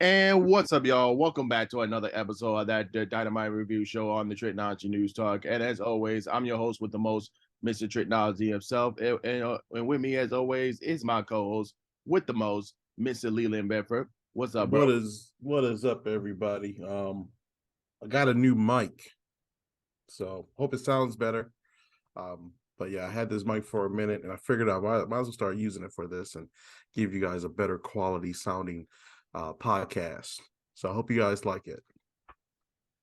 And what's up, y'all? Welcome back to another episode of that Dynamite review show on the Tricology News Talk. And as always, I'm your host with the most, Mr. Tricology himself. And with me, as always, is my co-host with the most, Mr. Leland Benford. What's up, bro? What is up, everybody? I got a new mic, so hope it sounds better. But yeah, I had this mic for a minute, and I figured I might as well start using it for this and give you guys a better quality sounding podcast. So I hope you guys like it.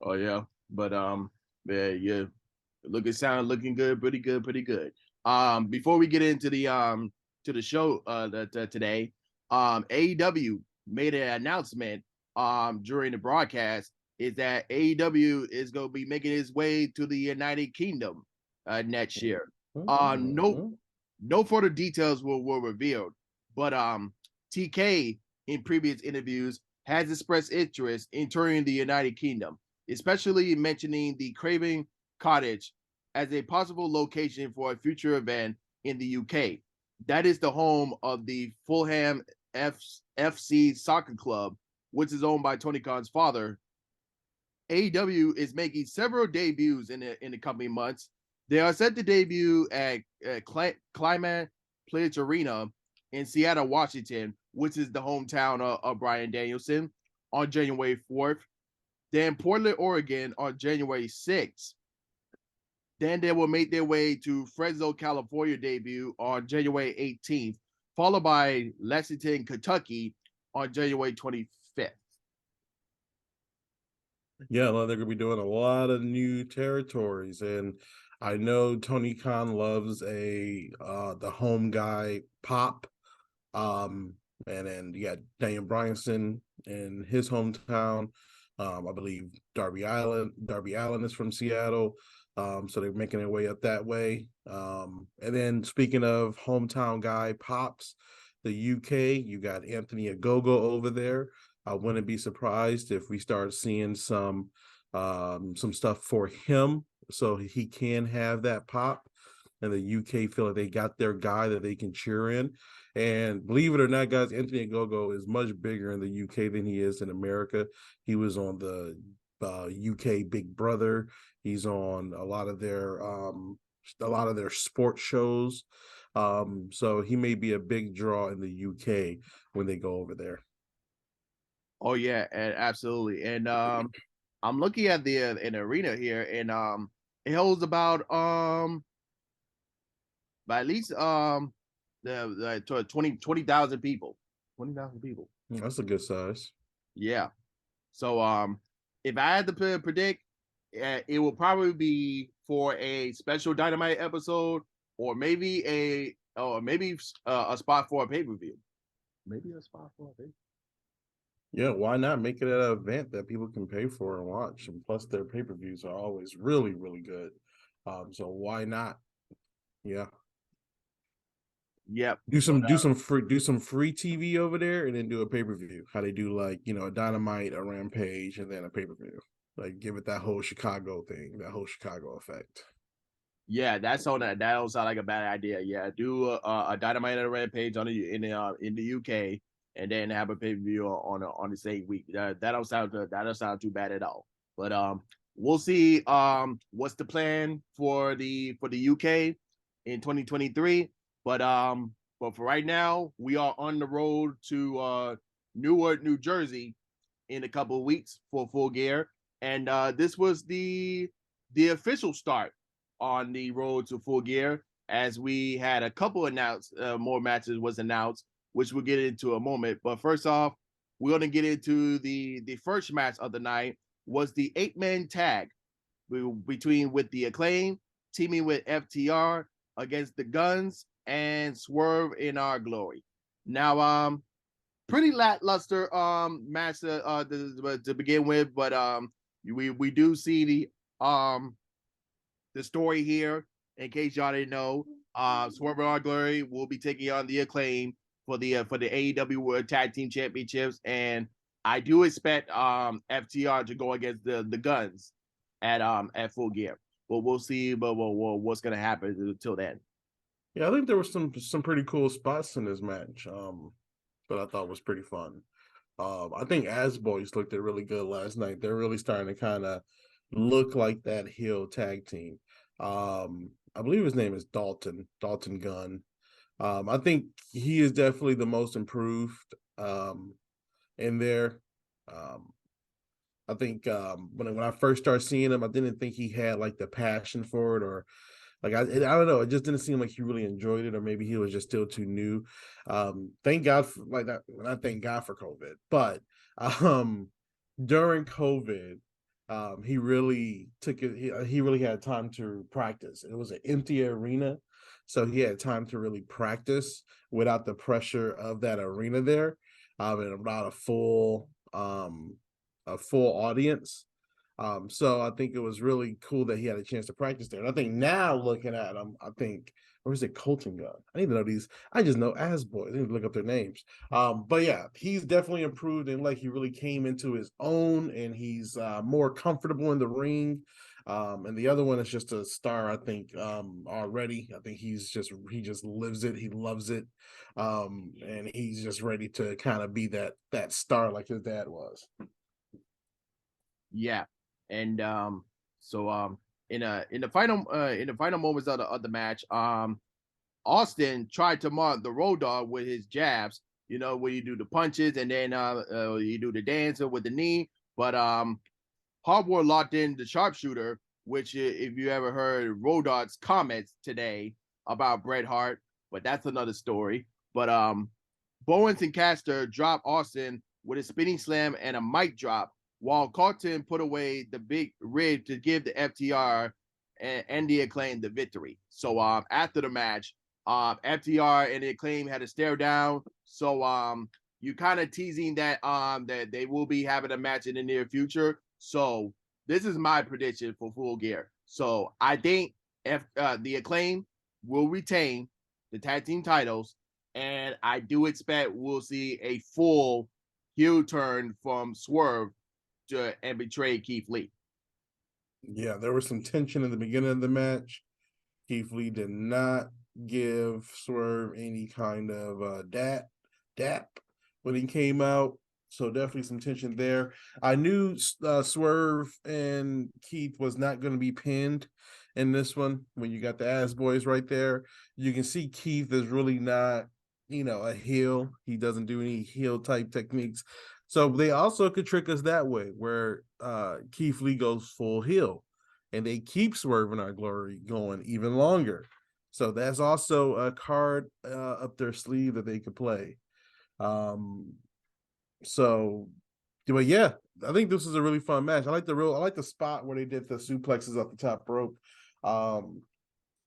Oh yeah, but yeah, looking good, pretty good, pretty good. Before we get into the show today, AEW made an announcement during the broadcast is that AEW is going to be making its way to the United Kingdom next year. No further details were revealed, but TK in previous interviews has expressed interest in touring the United Kingdom, especially mentioning the Craven Cottage as a possible location for a future event in the UK. That is the home of the Fulham FC Soccer Club, which is owned by Tony Khan's father. AEW is making several debuts in the coming months. They are set to debut at Climate Pledge Arena in Seattle, Washington, which is the hometown of Bryan Danielson, on January 4th. Then Portland, Oregon on January 6th. Then they will make their way to Fresno, California debut on January 18th, followed by Lexington, Kentucky on January 25th. Yeah, they're going to be doing a lot of new territories, and I know Tony Khan loves the home guy pop. And then you got Daniel Bryanson in his hometown. I believe Darby Allin is from Seattle. So they're making their way up that way. And then speaking of hometown guy pops, the UK, you got Anthony Ogogo over there. I wouldn't be surprised if we start seeing some stuff for him so he can have that pop. And the UK feel like they got their guy that they can cheer in. And believe it or not, guys, Anthony Ogogo is much bigger in the UK than he is in America. He was on the UK Big Brother. He's on a lot of their sports shows. So he may be a big draw in the UK when they go over there. Oh yeah, and absolutely. And I'm looking at the an arena here, and it holds about by at least the 20,000 people. 20,000 people. That's a good size. Yeah. So if I had to predict, it will probably be for a special Dynamite episode, or maybe a spot for a pay-per-view. Maybe a spot for a pay-per-view. Yeah, why not make it an event that people can pay for and watch? And plus, their pay-per-views are always really, really good. So why not? Yeah. Yep. Do some free TV over there, and then do a pay-per-view. How they do, like, a Dynamite, a Rampage, and then a pay-per-view. Like, give it that whole Chicago thing, that whole Chicago effect. Yeah, that don't sound like a bad idea. Yeah, do a Dynamite and a Rampage in the UK, and then have a pay per view on the same week. That don't sound too bad at all. But we'll see. What's the plan for the UK in 2023? But for right now, we are on the road to Newark, New Jersey, in a couple of weeks for Full Gear, and this was the official start on the road to Full Gear, as we had a couple more matches was announced, which we'll get into a moment. But first off, we're going to get into the first match of the night, was the 8-man tag between with the Acclaim teaming with FTR against the Guns and Swerve in Our Glory. Now, pretty lackluster match to begin with, but we do see the story here. In case y'all didn't know, Swerve in Our Glory will be taking on the Acclaim for the AEW World Tag Team Championships, and I do expect FTR to go against the Guns at Full Gear. But we'll see. But what's gonna happen until then? Yeah, I think there were some pretty cool spots in this match. But I thought was pretty fun. I think As Boys looked at really good last night. They're really starting to kind of look like that heel tag team. I believe his name is Dalton Gunn. I think he is definitely the most improved in there. Um, I think when I first started seeing him, I didn't think he had like the passion for it, or like I don't know. It just didn't seem like he really enjoyed it, or maybe he was just still too new. Thank God for like that. Not thank God for COVID, but um, during COVID, he really took it. He really had time to practice. It was an empty arena, so he had time to really practice without the pressure of that arena there, and without a full audience. So I think it was really cool that he had a chance to practice there. And I think now looking at him, I think, or is it Colton Gunn? I need to know these. I just know As Boys. I need to look up their names. But yeah, he's definitely improved, and like he really came into his own, and he's more comfortable in the ring. And the other one is just a star, I think, already. I think he just lives it, he loves it. And he's just ready to kind of be that star like his dad was. Yeah, and so in the final moments of the match, Austin tried to mark the Road Dogg with his jabs. You know, where you do the punches and then you do the dancer with the knee. But Hardware locked in the sharpshooter, which if you ever heard Road Dogg's comments today about Bret Hart, but that's another story. But Bowens and Caster dropped Austin with a spinning slam and a mic drop, while Carlton put away the big rig to give the FTR and the Acclaim the victory. So after the match, FTR and the Acclaim had to stare down. So you kind of teasing that they will be having a match in the near future. So this is my prediction for Full Gear. So I think the Acclaim will retain the tag team titles, and I do expect we'll see a full heel turn from Swerve and betray Keith Lee. Yeah, there was some tension in the beginning of the match. Keith Lee did not give Swerve any kind of dap when he came out. So definitely some tension there. I knew Swerve and Keith was not going to be pinned in this one. When you got the Ass Boys right there, you can see Keith is really not, a heel. He doesn't do any heel type techniques. So they also could trick us that way, where Keith Lee goes full heel, and they keep Swerve in Our Glory going even longer. So that's also a card up their sleeve that they could play. So, but yeah, I think this is a really fun match. I like the spot where they did the suplexes off the top rope.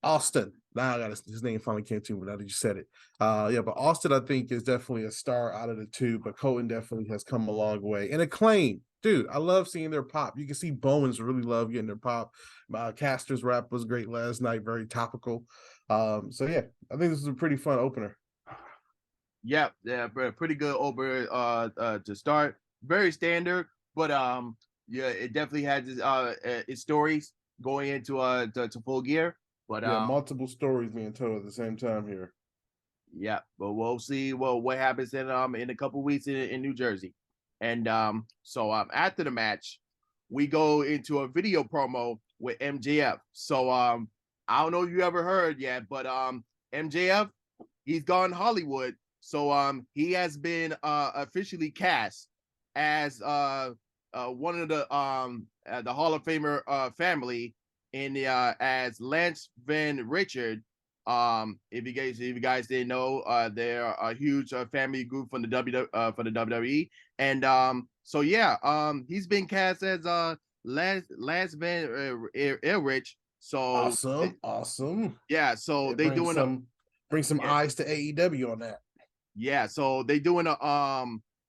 Austin. Now I got his name finally came to me, but now that you said it. Yeah, but Austin, I think, is definitely a star out of the two, but Colton definitely has come a long way. And Acclaim, dude, I love seeing their pop. You can see Bowens really love getting their pop. Caster's rap was great last night, very topical. So yeah, I think this is a pretty fun opener. Yeah, pretty good over to start. Very standard, but yeah, it definitely has its stories going into to Full Gear. But Yeah, multiple stories being told at the same time here. yeah, but we'll see what happens in a couple weeks in New Jersey. And so after the match, we go into a video promo with MJF. So I don't know if you ever heard yet, but MJF, he's gone Hollywood. So he has been officially cast as one of the Hall of Famer family in the as Lance Van Richard. If you guys didn't know, they're a huge family group from the WWE, and so yeah, he's been cast as Lance Van Rich. So Awesome. yeah, so It they doing bring some yeah, eyes to AEW on that. yeah, so they doing a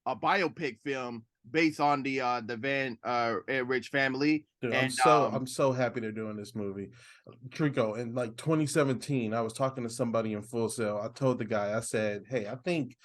biopic film based on the Van Rich family, Dude, and I'm so happy they're doing this movie. Trico, in like 2017, I was talking to somebody in Full Sail. I told the guy, I said, hey, I think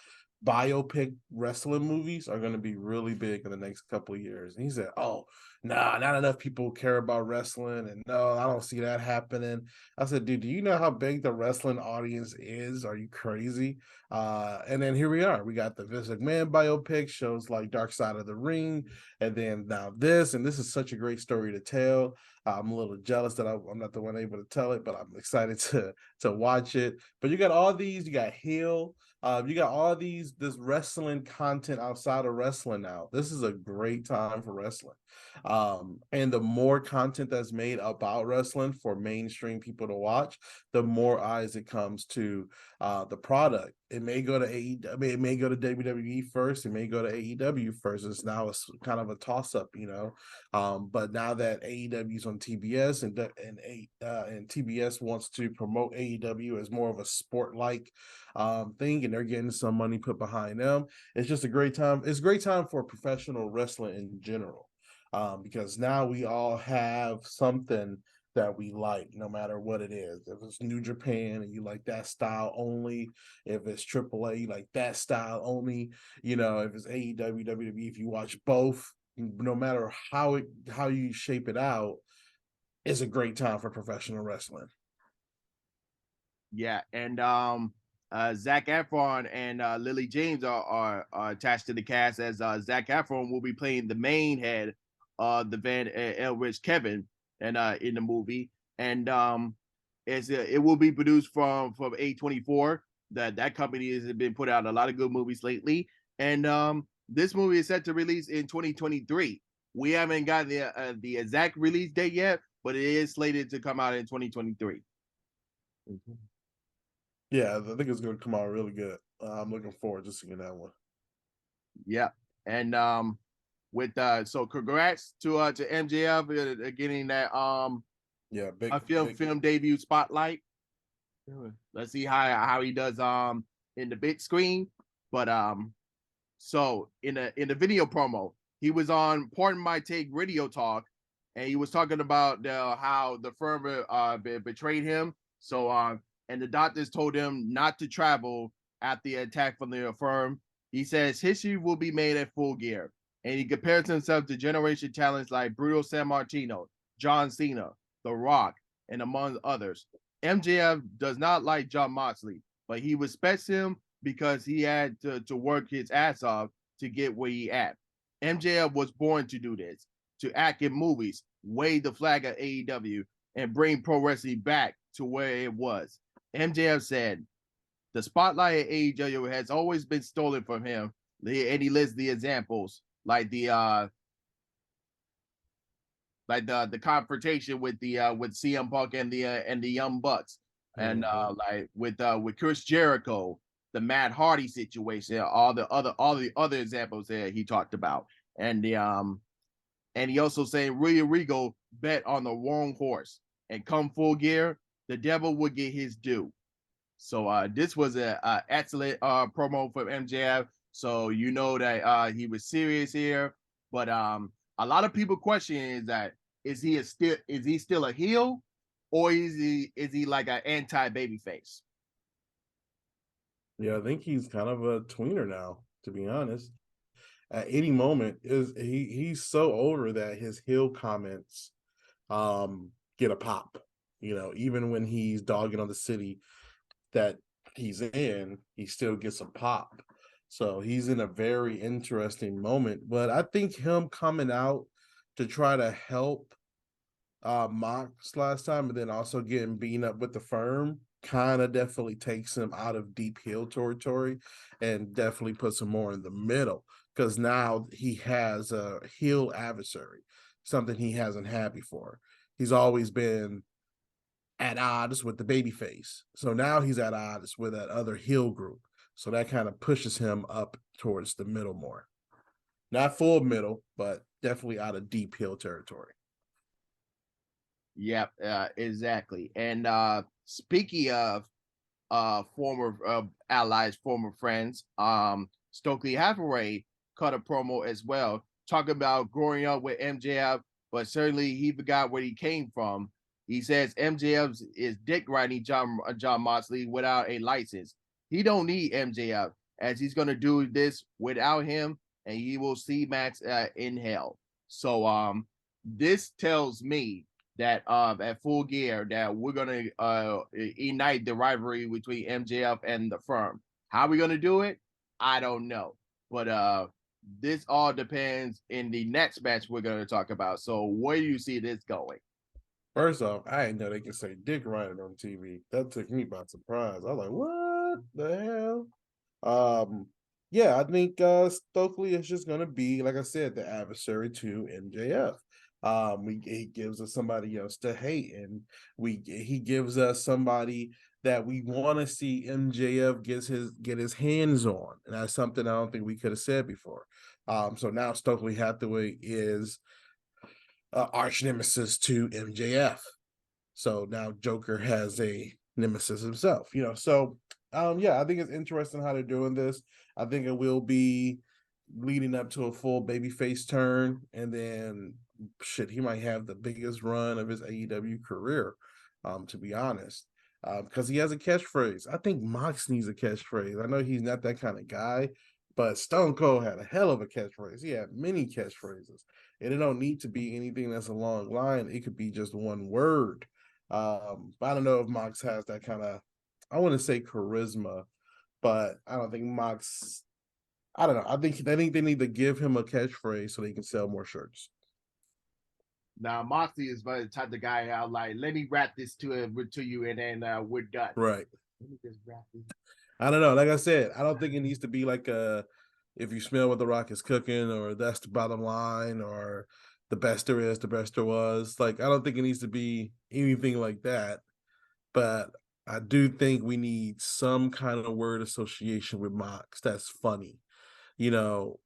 biopic wrestling movies are going to be really big in the next couple of years. And he said, oh, nah, not enough people care about wrestling, and no, I don't see that happening. I said, dude, do you know how big the wrestling audience is? Are you crazy? And then here we are. We got the Vince McMahon biopic, shows like Dark Side of the Ring, and then now this, and this is such a great story to tell. I'm a little jealous that I'm not the one able to tell it, but I'm excited to watch it. But you got all these, you got Hill, you got all this wrestling content outside of wrestling now. This is a great time for wrestling. And the more content that's made about wrestling for mainstream people to watch, the more eyes it comes to the product. It may go to AEW, I mean, it may go to WWE first, it may go to AEW first. It's now a kind of a toss-up, you know. But now that AEW is on TBS and TBS wants to promote AEW as more of a sport-like thing, and they're getting some money put behind them, it's just a great time. It's a great time for professional wrestling in general, because now we all have something that we like, no matter what it is. If it's New Japan and you like that style only, if it's AAA, you like that style only, you know, if it's AEW, WWE, if you watch both, no matter how you shape it out, it's a great time for professional wrestling. Yeah, and Zac Efron and Lily James are attached to the cast, as Zac Efron will be playing the main head, the Van Elrich Kevin, and in the movie, and it will be produced from A24. That company has been put out a lot of good movies lately, and this movie is set to release in 2023. We haven't got the exact release date yet, but it is slated to come out in 2023. Mm-hmm. Yeah, I think it's going to come out really good. I'm looking forward to seeing that one. Yeah, and with so congrats to MJF getting that yeah a big film debut spotlight. Let's see how he does in the big screen. But so in the video promo, he was on Pardon My Take Radio Talk, and he was talking about how the firm betrayed him. So and the doctors told him not to travel after the attack from the firm. He says history will be made at Full Gear, and he compares himself to generation talents like Bruno Sammartino, John Cena, The Rock, and among others. MJF does not like Jon Moxley, but he respects him because he had to work his ass off to get where he at. MJF was born to do this, to act in movies, wave the flag at AEW, and bring pro wrestling back to where it was. MJF said, the spotlight at AEW has always been stolen from him, and he lists the examples like the confrontation with CM Punk and the Young Bucks, and like with Chris Jericho, the Matt Hardy situation, all the other examples that he talked about, and he also saying William Regal bet on the wrong horse, and come Full Gear, the devil would get his due. So this was a excellent promo from MJF. So you know that he was serious here, but a lot of people question is that is he still a heel, or is he like an anti babyface? Yeah, I think he's kind of a tweener now, to be honest. At any moment is he's so older that his heel comments get a pop. You know, even when he's dogging on the city that he's in, he still gets a pop. So he's in a very interesting moment. But I think him coming out to try to help Mox last time and then also getting beaten up with the firm kind of definitely takes him out of deep heel territory and definitely puts him more in the middle, because now he has a heel adversary, something he hasn't had before. He's always been at odds with the babyface. So now he's at odds with that other heel group. So that kind of pushes him up towards the middle more. Not full middle, but definitely out of deep heel territory. Yep, exactly. And speaking of former allies, former friends, Stokely Hathaway cut a promo as well, talking about growing up with MJF, but certainly he forgot where he came from. He says MJF is dick riding Jon Moxley without a license. He don't need MJF, as he's gonna do this without him, and he will see Max in hell. So this tells me that at Full Gear that we're gonna ignite the rivalry between MJF and the firm. How are we gonna do it? I don't know. But this all depends in the next match we're gonna talk about. So where do you see this going? First off, I didn't know they could say Dick Ryan on TV. That took me by surprise. I was like, what the hell? Yeah, I think Stokely is just gonna be, like I said, the adversary to MJF. He gives us somebody else to hate, and he gives us somebody that we want to see MJF get his hands on, and that's something I don't think we could have said before. So now Stokely Hathaway is arch nemesis to MJF. So now Joker has a nemesis himself, So yeah, I think it's interesting how they're doing this. I think it will be leading up to a full babyface turn, and then shit, he might have the biggest run of his AEW career, to be honest. Because he has a catchphrase. I think Mox needs a catchphrase. I know he's not that kind of guy, but Stone Cold had a hell of a catchphrase. He had many catchphrases. And it don't need to be anything that's a long line. It could be just one word. But I don't know if Mox has that kind of, I want to say charisma, but I don't think Mox. I don't know. I think they need to give him a catchphrase so they can sell more shirts. Now Moxley is the type of guy out like, let me wrap this to you, and then we're done. Right. Let me just wrap this. I don't know. Like I said, I don't think it needs to be like a if you smell what the rock is cooking, or that's the bottom line, or the best there is, the best there was. Like, I don't think it needs to be anything like that. But I do think we need some kind of word association with Mox that's funny. You know,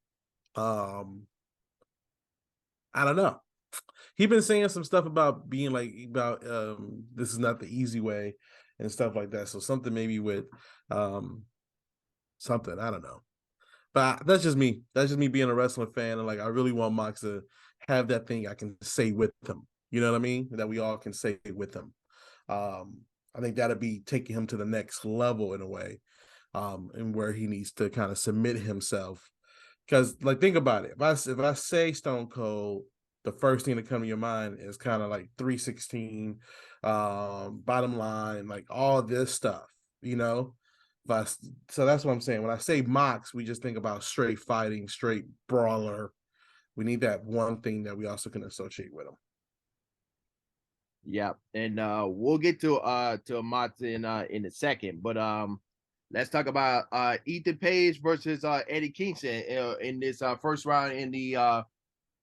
I don't know. He's been saying some stuff about being like about this is not the easy way and stuff like that. So something maybe with something, I don't know. But that's just me. That's just me being a wrestling fan, and like I really want Mox to have that thing I can say with him. You know what I mean? That we all can say with him. I think that'd be taking him to the next level in a way, and where he needs to kind of submit himself. Because like think about it. If I say Stone Cold, the first thing that come to your mind is kind of like 316, bottom line, like all this stuff, you know. But so that's what I'm saying. When I say Mox, we just think about straight fighting, straight brawler. We need that one thing that we also can associate with him. Yeah, and we'll get to Mox in a second, but let's talk about Ethan Page versus Eddie Kingston in this first round in the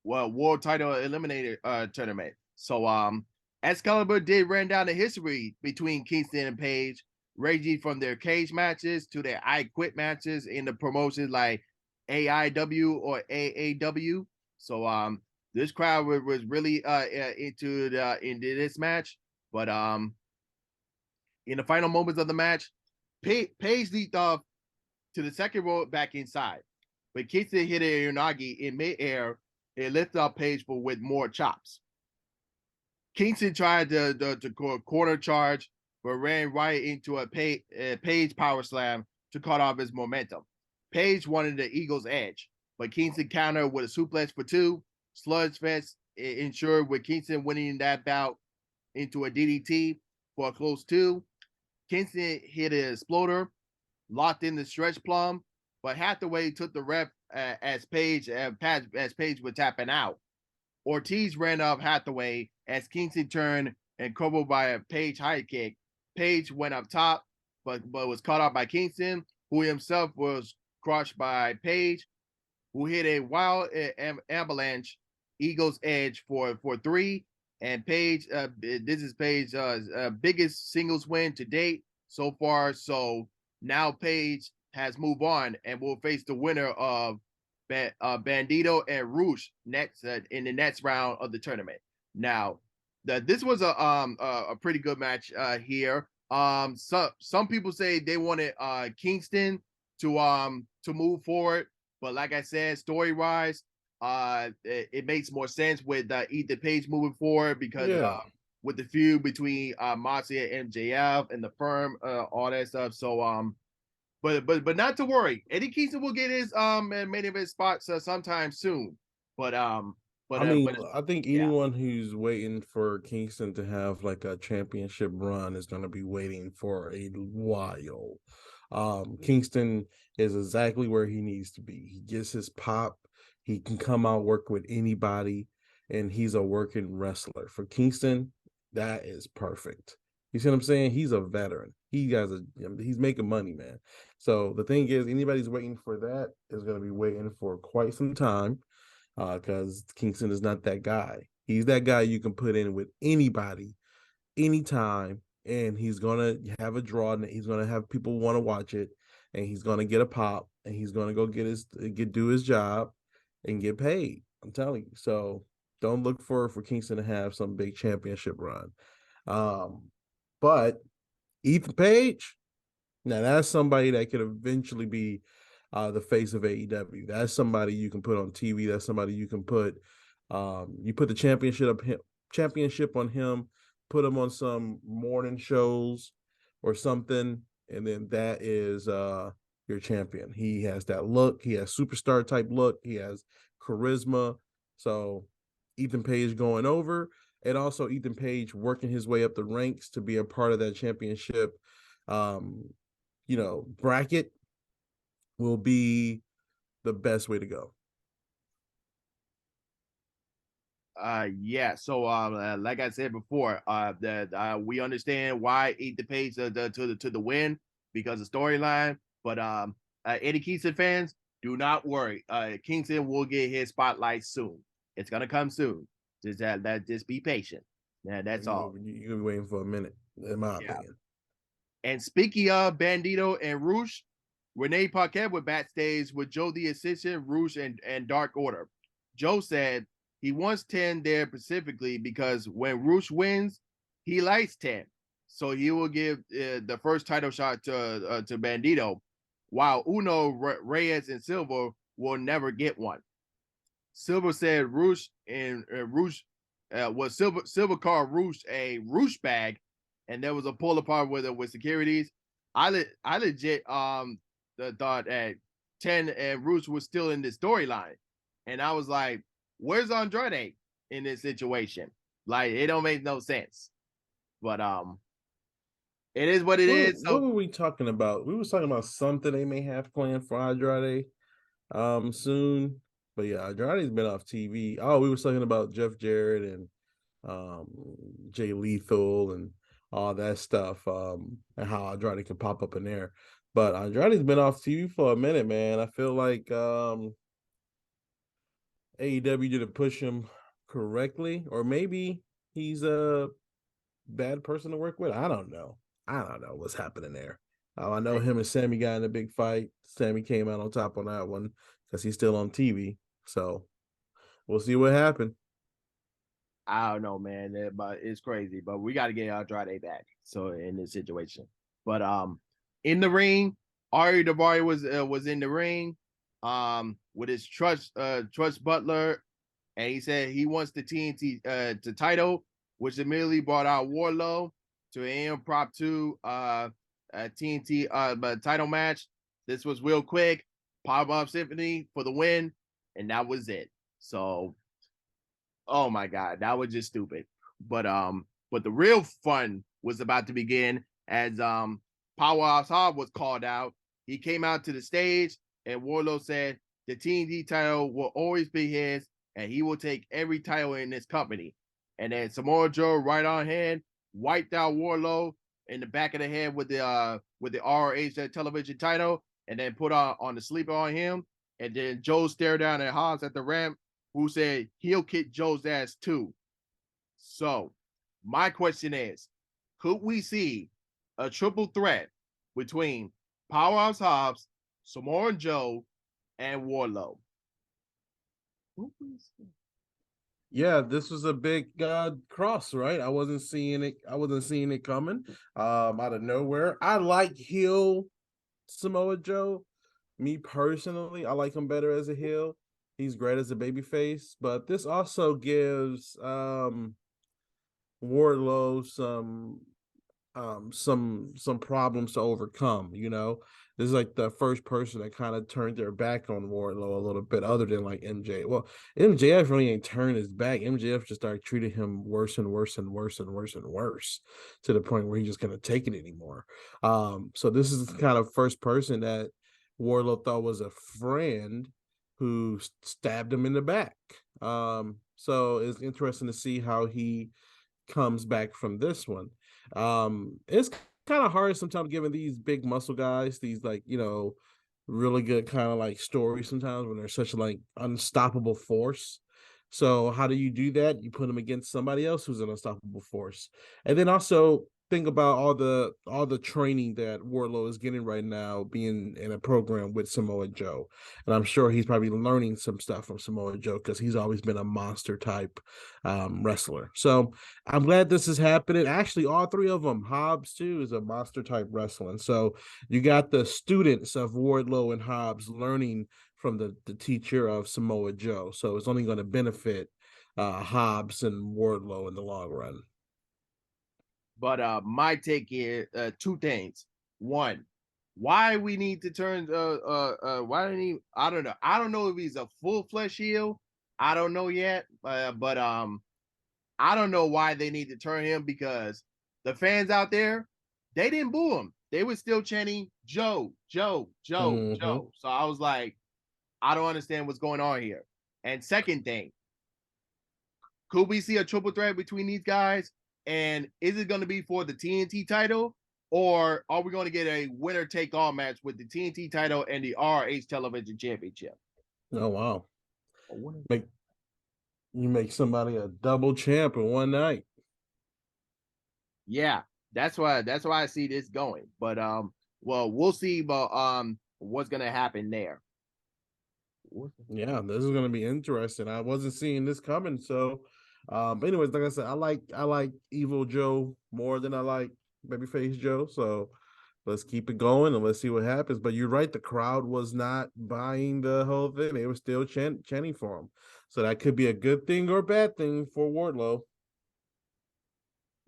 world title eliminator tournament. So Excalibur did run down the history between Kingston and Page, ranging from their cage matches to their I Quit matches in the promotions like AIW or AAW. So this crowd was really into this match, but in the final moments of the match, Page leaped off to the second row back inside, but Kingston hit a Unagi in midair. It lifted up Page with more chops. Kingston tried to corner charge, but ran right into a Page power slam to cut off his momentum. Page wanted the Eagle's edge, but Kingston countered with a suplex for two. Sludge Fest ensured with Kingston winning that bout into a DDT for a close two. Kingston hit an exploder, locked in the stretch plum, but Hathaway took the ref as Page was tapping out. Ortiz ran up Hathaway as Kingston turned and crumbled by a Page high kick. Page went up top, but was caught up by Kingston, who himself was crushed by Page, who hit a wild avalanche Eagle's Edge for three. And Page, this is Page's biggest singles win to date so far. So now Page has moved on and will face the winner of Bandito and Roosh next in the next round of the tournament. Now, this was a pretty good match here. Some people say they wanted Kingston to move forward, but like I said, story wise, it makes more sense with Ethan Page moving forward because with the feud between Moxley and MJF and the firm, all that stuff. So but not to worry. Eddie Kingston will get his main event spots sometime soon. But But I mean, but I think yeah. anyone who's waiting for Kingston to have like a championship run is going to be waiting for a while. Kingston is exactly where he needs to be. He gets his pop. He can come out work with anybody, and he's a working wrestler. For Kingston, that is perfect. You see what I'm saying? He's a veteran. He's making money, man. So the thing is, anybody's waiting for that is going to be waiting for quite some time because Kingston is not that guy. He's that guy you can put in with anybody, anytime, and he's gonna have a draw. And he's gonna have people want to watch it, and he's gonna get a pop, and he's gonna go do his job, and get paid. I'm telling you. So don't look for Kingston to have some big championship run. Um, but Ethan Page, now that's somebody that could eventually be the face of AEW. That's somebody you can put on TV. That's somebody you can put. You put the championship on him. Put him on some morning shows or something, and then that is your champion. He has that look. He has superstar type look. He has charisma. So Ethan Page going over, and also Ethan Page working his way up the ranks to be a part of that championship. Um, bracket will be the best way to go. Yeah. So like I said before, that we understand why Eat the Page to the win because of storyline. But any Kingston fans, do not worry. Kingston will get his spotlight soon. It's gonna come soon. Just be patient. Yeah, that's all. You're gonna be waiting for a minute, in my Yeah. opinion. And speaking of Bandito and Roosh, Renee Paquette was backstage with Joe the Assistant, Roosh, and Dark Order. Joe said he wants 10 there specifically because when Roosh wins, he likes 10. So he will give the first title shot to Bandito, while Uno, Reyes, and Silver will never get one. Silver said Roosh and Roosh was Silver called Roosh a Roosh bag, and there was a pull apart with securities. I legit thought that 10 and Roosh was still in this storyline, and I was like, where's Andrade in this situation? Like it don't make no sense. But it is what it is. What So were we talking about? We was talking about something they may have planned for Andrade soon. But yeah, Andrade's been off TV. Oh, we were talking about Jeff Jarrett and um Jay Lethal and all that stuff. And how Andrade can pop up in there. But Andrade's been off TV for a minute, man. I feel like AEW didn't push him correctly, or maybe he's a bad person to work with. I don't know. I don't know what's happening there. I know him and Sammy got in a big fight. Sammy came out on top on that one because he's still on TV. So we'll see what happened. I don't know, man, but it's crazy. But we got to get Andrade back. So in this situation, but in the ring, Ari Daivari was in the ring, with his trust Butler, and he said he wants the TNT to title, which immediately brought out Warlow to an impromptu TNT title match. This was real quick. Pop Up Symphony for the win, and that was it. So oh my god, that was just stupid. But the real fun was about to begin as Powerhouse Hobb was called out. He came out to the stage and Warlow said the TNT title will always be his and he will take every title in this company. And then Samoa Joe right on hand wiped out Warlow in the back of the head with the ROH television title and then put on the sleeper on him. And then Joe stared down at Hobbs at the ramp, who said he'll kick Joe's ass too. So, my question is, could we see a triple threat between Powerhouse Hobbs, Samoa Joe, and Warlow? Yeah, this was a big cross, right? I wasn't seeing it. I wasn't seeing it coming out of nowhere. I like heel Samoa Joe. Me personally, I like him better as a heel. He's great as a babyface, but this also gives Wardlow some some problems to overcome. This is like the first person that kind of turned their back on Wardlow a little bit, other than like MJ. Well, MJF really ain't turned his back. MJF just started treating him worse and worse and worse and worse and worse, to the point where he's just gonna take it anymore. So this is the kind of first person that Wardlow thought was a friend who stabbed him in the back. So it's interesting to see how he comes back from this one. It's kind of hard sometimes giving these big muscle guys these, like, really good kind of like stories sometimes when they're such like unstoppable force. So how do you do that? You put them against somebody else who's an unstoppable force. And then also think about all the training that Wardlow is getting right now, being in a program with Samoa Joe. And I'm sure he's probably learning some stuff from Samoa Joe, because he's always been a monster type wrestler. So I'm glad this is happening. Actually, all three of them, Hobbs too, is a monster type wrestling. So you got the students of Wardlow and Hobbs learning from the teacher of Samoa Joe. So it's only going to benefit Hobbs and Wardlow in the long run. But my take is two things. One, why we need to turn why do he, I don't know. I don't know if he's a full flesh heel. I don't know yet. But I don't know why they need to turn him, because the fans out there, they didn't boo him. They were still chanting Joe, Joe, Joe, Joe. So I was like, I don't understand what's going on here. And second thing, could we see a triple threat between these guys? And is it going to be for the TNT title, or are we going to get a winner take all match with the TNT title and the RH Television Championship? Oh wow! You make somebody a double champ in one night. Yeah, that's why I see this going. But well, we'll see about what's going to happen there. Yeah, this is going to be interesting. I wasn't seeing this coming. So, but anyways, like I said, I like Evil Joe more than I like Babyface Joe. So let's keep it going and let's see what happens. But you're right, the crowd was not buying the whole thing; they were still chanting for him. So that could be a good thing or a bad thing for Wardlow.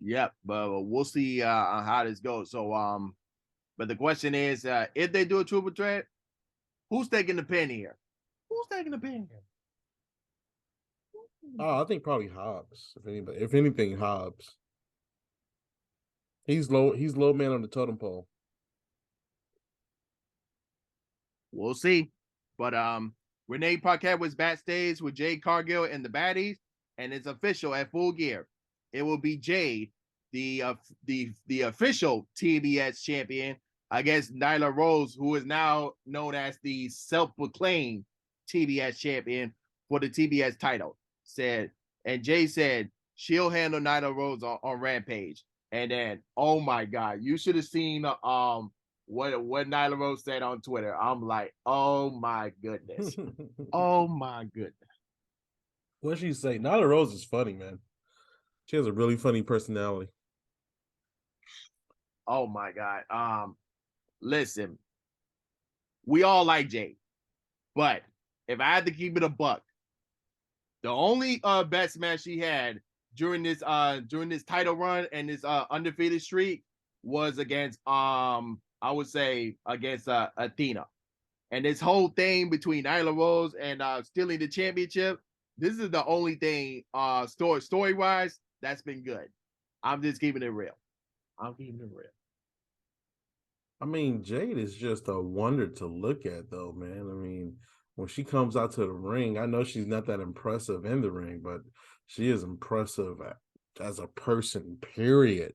Yep, but we'll see how this goes. So but the question is, if they do a triple threat, who's taking the pin here? Who's taking the pin here? Oh, I think probably Hobbs. If anybody, if anything, Hobbs. He's low. He's low man on the totem pole. We'll see. But Renee Paquette was backstage with Jade Cargill and the baddies, and it's official at Full Gear. It will be Jade, the official TBS champion, against Nyla Rose, who is now known as the self-proclaimed TBS champion for the TBS title. And Jay said she'll handle Nyla Rose on Rampage. And then, oh my God, you should have seen what Nyla Rose said on Twitter. I'm like, oh my goodness. Oh my goodness. What she say? Nyla Rose is funny, man. She has a really funny personality. Oh my God. Listen, we all like Jay, but if I had to keep it a buck, the only best match she had during this title run and this undefeated streak was against I would say against Athena. And this whole thing between Nyla Rose and stealing the championship, this is the only thing story wise that's been good. I'm just keeping it real. I'm keeping it real. I mean, Jade is just a wonder to look at, though, man. I mean, when she comes out to the ring, I know she's not that impressive in the ring, but she is impressive as a person, period.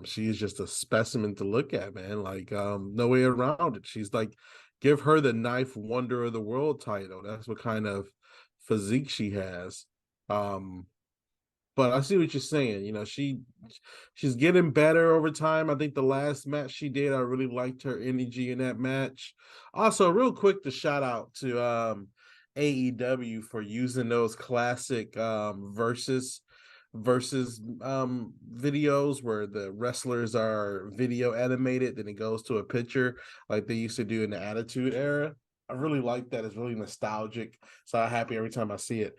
She is just a specimen to look at, man. Like, no way around it. She's like, give her the Knife Wonder of the World title. That's what kind of physique she has. But I see what you're saying. She's getting better over time. I think the last match she did, I really liked her energy in that match. Also, real quick, to shout out to AEW for using those classic versus videos where the wrestlers are video animated, then it goes to a picture like they used to do in the Attitude Era. I really like that. It's really nostalgic. So I'm happy every time I see it.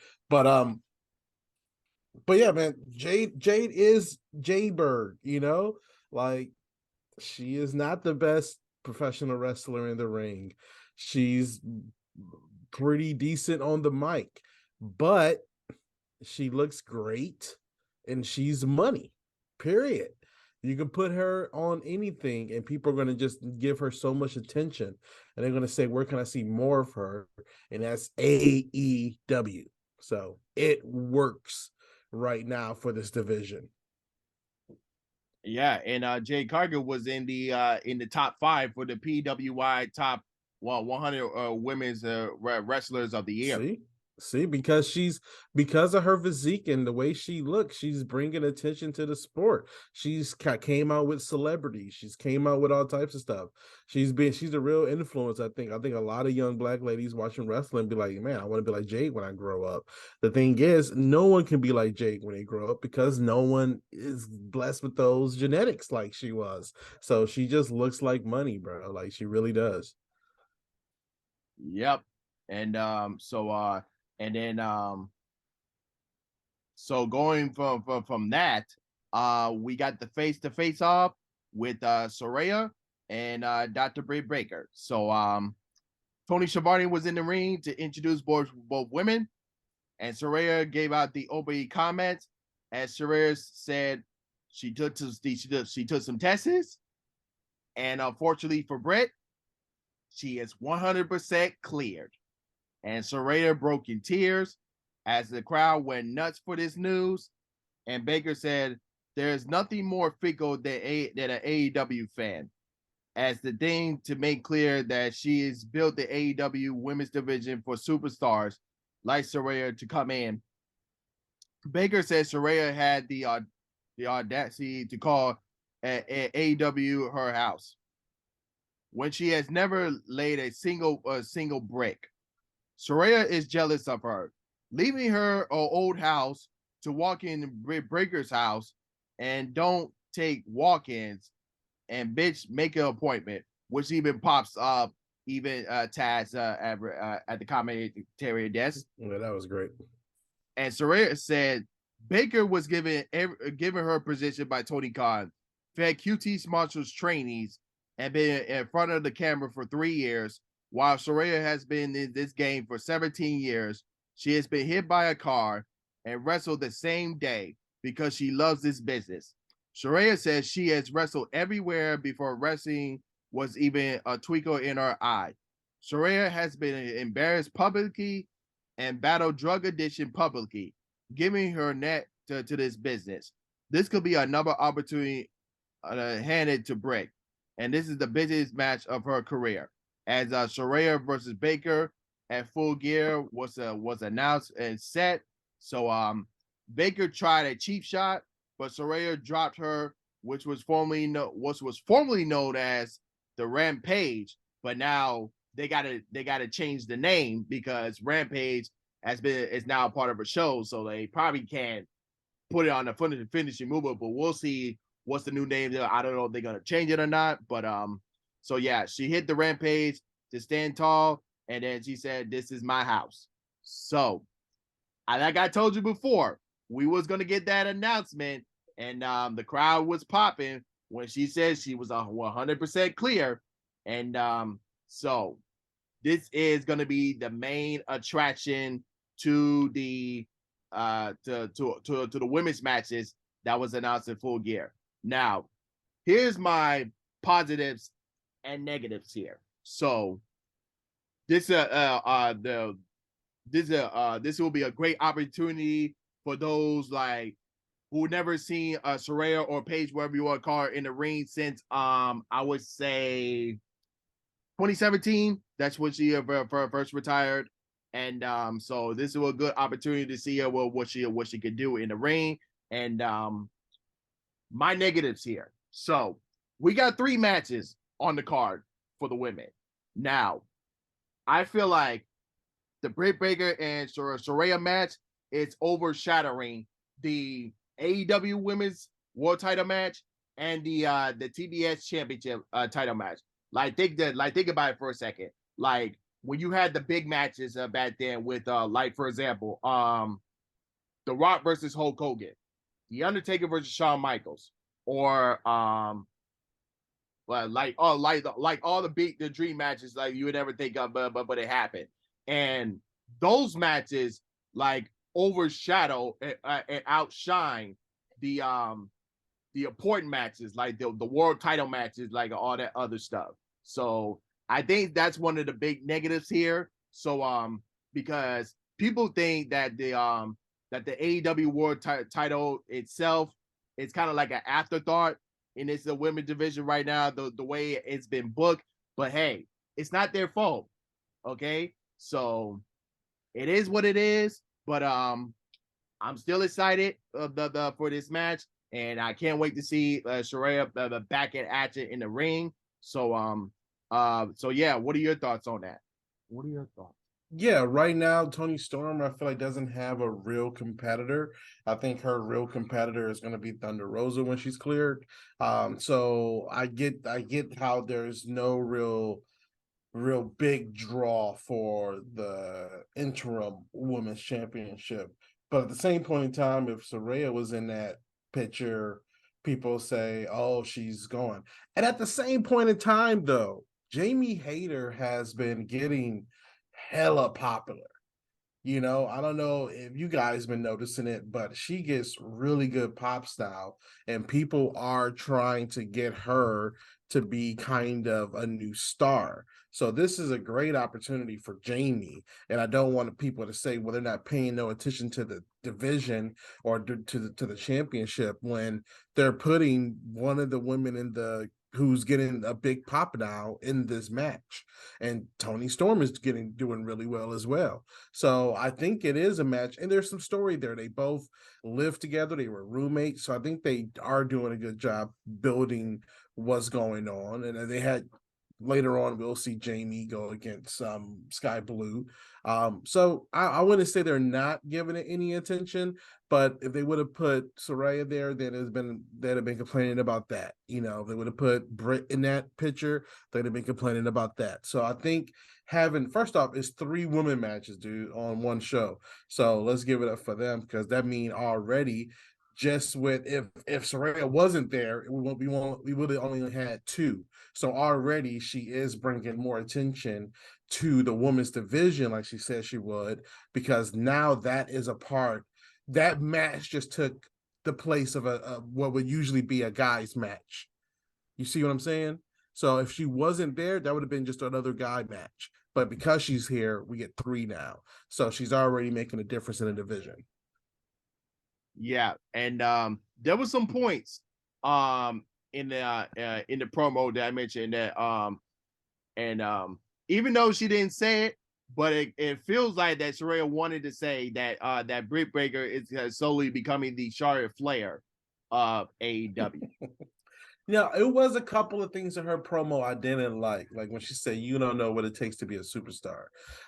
But yeah, man, Jade is Jade Bird, Like, she is not the best professional wrestler in the ring. She's pretty decent on the mic, but she looks great and she's money. Period. You can put her on anything and people are going to just give her so much attention and they're going to say, where can I see more of her? And that's AEW. So it works right now for this division. Yeah, and Jay Cargill was in the top 5 for the PWI top 100 women's wrestlers of the year. See, because of her physique and the way she looks, she's bringing attention to the sport. She's came out with celebrities. She's came out with all types of stuff. She's a real influence. I think a lot of young black ladies watching wrestling be like, man, I want to be like Jade when I grow up. The thing is, no one can be like Jade when they grow up because no one is blessed with those genetics like she was. So she just looks like money, bro. Like she really does. Yep. And and then so going from that, we got the face-to-face off with Soraya and Dr. Britt Baker. So Tony Schiavone was in the ring to introduce both women, and Soraya gave out the opening comments. As Soraya said, she took some tests, and unfortunately for Britt, she is 100% cleared. And Soraya broke in tears as the crowd went nuts for this news. And Baker said, there's nothing more fickle than an AEW fan. As the thing to make clear that she has built the AEW women's division for superstars like Soraya to come in. Baker said Soraya had the audacity to call AEW her house when she has never laid a single brick. Soraya is jealous of her, leaving her old house to walk in Britt Baker's house and don't take walk-ins, and bitch make an appointment, which even pops up even Taz at the commentary desk. Yeah, that was great. And Soraya said Baker was given her position by Tony Khan, fed QT Marshall's trainees, and been in front of the camera for 3 years. While Soraya has been in this game for 17 years, she has been hit by a car and wrestled the same day because she loves this business. Soraya says she has wrestled everywhere before wrestling was even a twinkle in her eye. Soraya has been embarrassed publicly and battled drug addiction publicly, giving her net to this business. This could be another opportunity handed to Britt, and this is the busiest match of her career. As Soraya versus Baker at Full Gear was announced and set. So Baker tried a cheap shot, but Soraya dropped her, which was formerly known as the Rampage. But now they gotta change the name because Rampage is now a part of a show, so they probably can't put it on the finishing move. But we'll see what's the new name. I don't know if they're gonna change it or not. But so yeah, she hit the Rampage to stand tall, and then she said, "This is my house." So, like I told you before, we was gonna get that announcement, and the crowd was popping when she said she was 100% clear, and so this is gonna be the main attraction to the to the women's matches that was announced in Full Gear. Now, here's my positives and negatives here. So this will be a great opportunity for those like who never seen Soraya or Paige, whatever you want to call her, in the ring since I would say 2017. That's when she first retired, and so this is a good opportunity to see her what she could do in the ring. And my negatives here. So we got 3 matches on the card for the women. Now, I feel like the Britt Baker and Soraya match is overshadowing the AEW Women's World Title match and the TBS Championship title match. Think about it for a second. Like when you had the big matches back then with like for example, The Rock versus Hulk Hogan, The Undertaker versus Shawn Michaels, or like all the dream matches like you would never think of, but it happened, and those matches like overshadow and outshine the important matches like the world title matches, like all that other stuff. So I think that's one of the big negatives here. So because people think that the AEW world title itself is kind of like an afterthought, and it's the women's division right now, the way it's been booked. But hey, it's not their fault. Okay. So it is what it is. But I'm still excited for this match, and I can't wait to see Saraya back at action in the ring. So yeah, what are your thoughts on that? What are your thoughts? Yeah, right now Tony Storm, I feel like doesn't have a real competitor. I think her real competitor is going to be Thunder Rosa when she's cleared. So I get how there's no real big draw for the interim women's championship. But at the same point in time, if Saraya was in that picture, people say, oh, she's gone. And at the same point in time, though, Jamie Hayter has been getting hella popular. I don't know if you guys been noticing it, but she gets really good pop style, and people are trying to get her to be kind of a new star. So this is a great opportunity for Jamie, and I don't want people to say, well, they're not paying no attention to the division or to the championship when they're putting one of the women in the who's getting a big pop now in this match, and Tony Storm is doing really well as well. So I think it is a match, and there's some story there. They both lived together; they were roommates, so I think they are doing a good job building what's going on. And they had later on, we'll see Jamie go against Sky Blue. So I wouldn't say they're not giving it any attention, but if they would have put Soraya there, then they'd have been complaining about that. If they would have put Britt in that picture, they'd have been complaining about that. So I think having first off, it's 3 women matches, dude, on one show. So let's give it up for them, because that means already just with if Soraya wasn't there, we would have only had 2. So already she is bringing more attention to the women's division, like she said she would, because now that is a part. That match just took the place of a what would usually be a guy's match. You see what I'm saying? So if she wasn't there, that would have been just another guy match. But because she's here, we get 3 now. So she's already making a difference in the division. Yeah, and there was some points in the promo that I mentioned that and even though she didn't say it, but it feels like that Saraya wanted to say that that Britt Baker is slowly becoming the Charlotte Flair of AEW. It was a couple of things in her promo I didn't like when she said, "You don't know what it takes to be a superstar."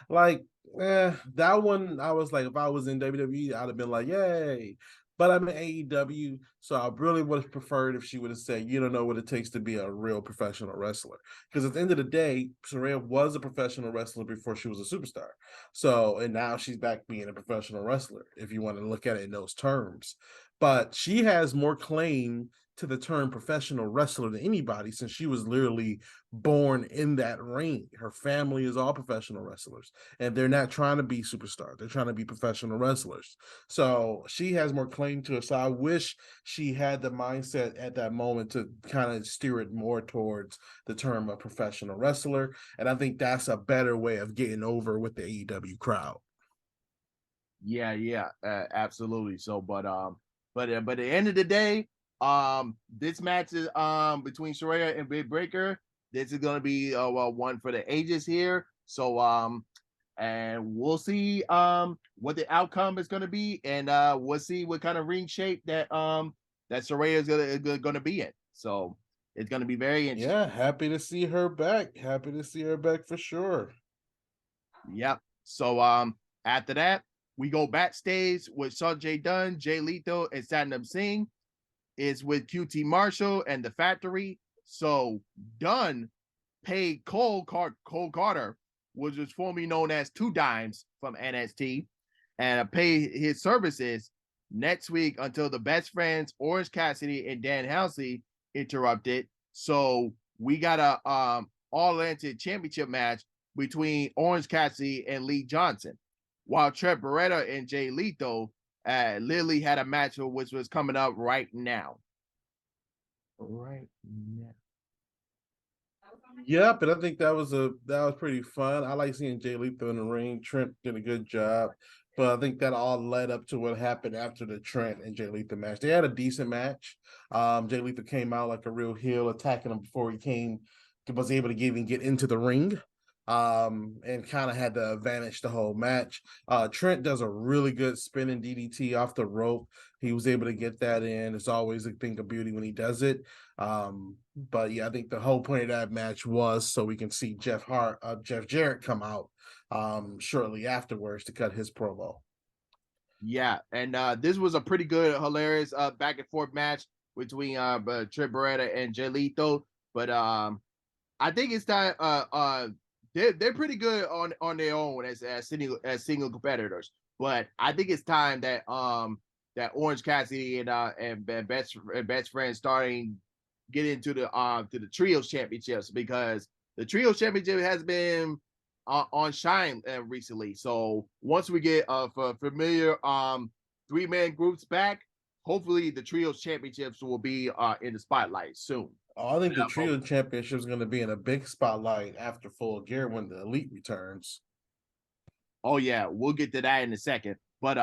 Like, that one, I was like, if I was in WWE, I'd have been like, "Yay!" But I'm in AEW, so I really would have preferred if she would have said, "You don't know what it takes to be a real professional wrestler." Because at the end of the day, Saraya was a professional wrestler before she was a superstar. So, and now she's back being a professional wrestler, if you want to look at it in those terms. But she has more claim to the term professional wrestler than anybody, since she was literally born in that ring. Her family is all professional wrestlers, and they're not trying to be superstars. They're trying to be professional wrestlers. So she has more claim to it. So I wish she had the mindset at that moment to kind of steer it more towards the term of professional wrestler. And I think that's a better way of getting over with the AEW crowd. Yeah, absolutely. So, but at the end of the day, this match is between Saraya and Britt Baker. This is gonna be one for the ages here. So and we'll see what the outcome is gonna be, and we'll see what kind of ring shape that Saraya is gonna be in. So it's gonna be very interesting. Yeah, happy to see her back. Happy to see her back for sure. Yep. So after that, we go backstage with Sanjay Dunn, Jay Lethal, and Satnam Singh. Is with QT Marshall and the Factory. So Dunn paid Cole Carter, which was formerly known as Two Dimes from NXT, and paid his services next week until the best friends Orange Cassidy and Dan Housley interrupted. So we got a All-Atlantic Championship match between Orange Cassidy and Lee Johnson, while Trent Beretta and Jay Lethal literally had a match which was coming up right now. Right now. Yep, and I think that was pretty fun. I like seeing Jay Lethal in the ring. Trent did a good job, but I think that all led up to what happened after the Trent and Jay Lethal match. They had a decent match. Jay Lethal came out like a real heel, attacking him before he was able to even get into the ring. And kind of had the advantage the whole match. Trent does a really good spinning DDT off the rope. He was able to get that in. It's always a thing of beauty when he does it. But yeah, I think the whole point of that match was so we can see Jeff Jarrett come out shortly afterwards to cut his promo. Yeah, and this was a pretty good, hilarious back and forth match between Trent Beretta and Jay Lethal. But I think it's time. They're pretty good on their own as single competitors. But I think it's time that that Orange Cassidy and best friends starting get into the trios championships, because the trios championship has been on shine recently. So once we get familiar 3-man groups back, hopefully the trios championships will be in the spotlight soon. I think the trio championship is going to be in a big spotlight after Full Gear when the Elite returns. Oh yeah, we'll get to that in a second. But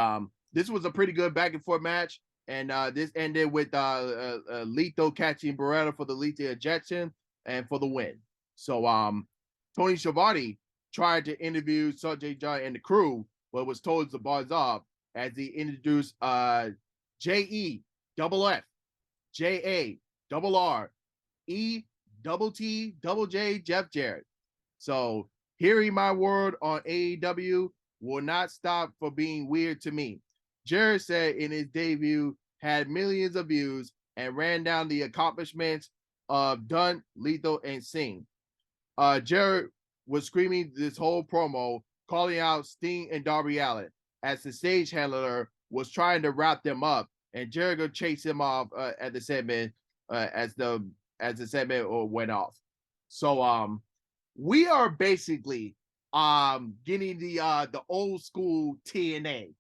this was a pretty good back and forth match, and this ended with Lethal catching Beretta for the lethal ejection and for the win. So Tony Schiavone tried to interview Sanjay John and the crew, but was told to buzz off as he introduced J-E double F J-A double R E double T double J Jeff Jarrett. So hearing my word on AEW will not stop for being weird to me. Jarrett said in his debut had millions of views and ran down the accomplishments of Dunn, Lethal, and Singh. Jarrett was screaming this whole promo, calling out Sting and Darby Allin as the stage handler was trying to wrap them up, and Jericho chased him off at the segment as the segment went off. So we are basically getting the old school TNA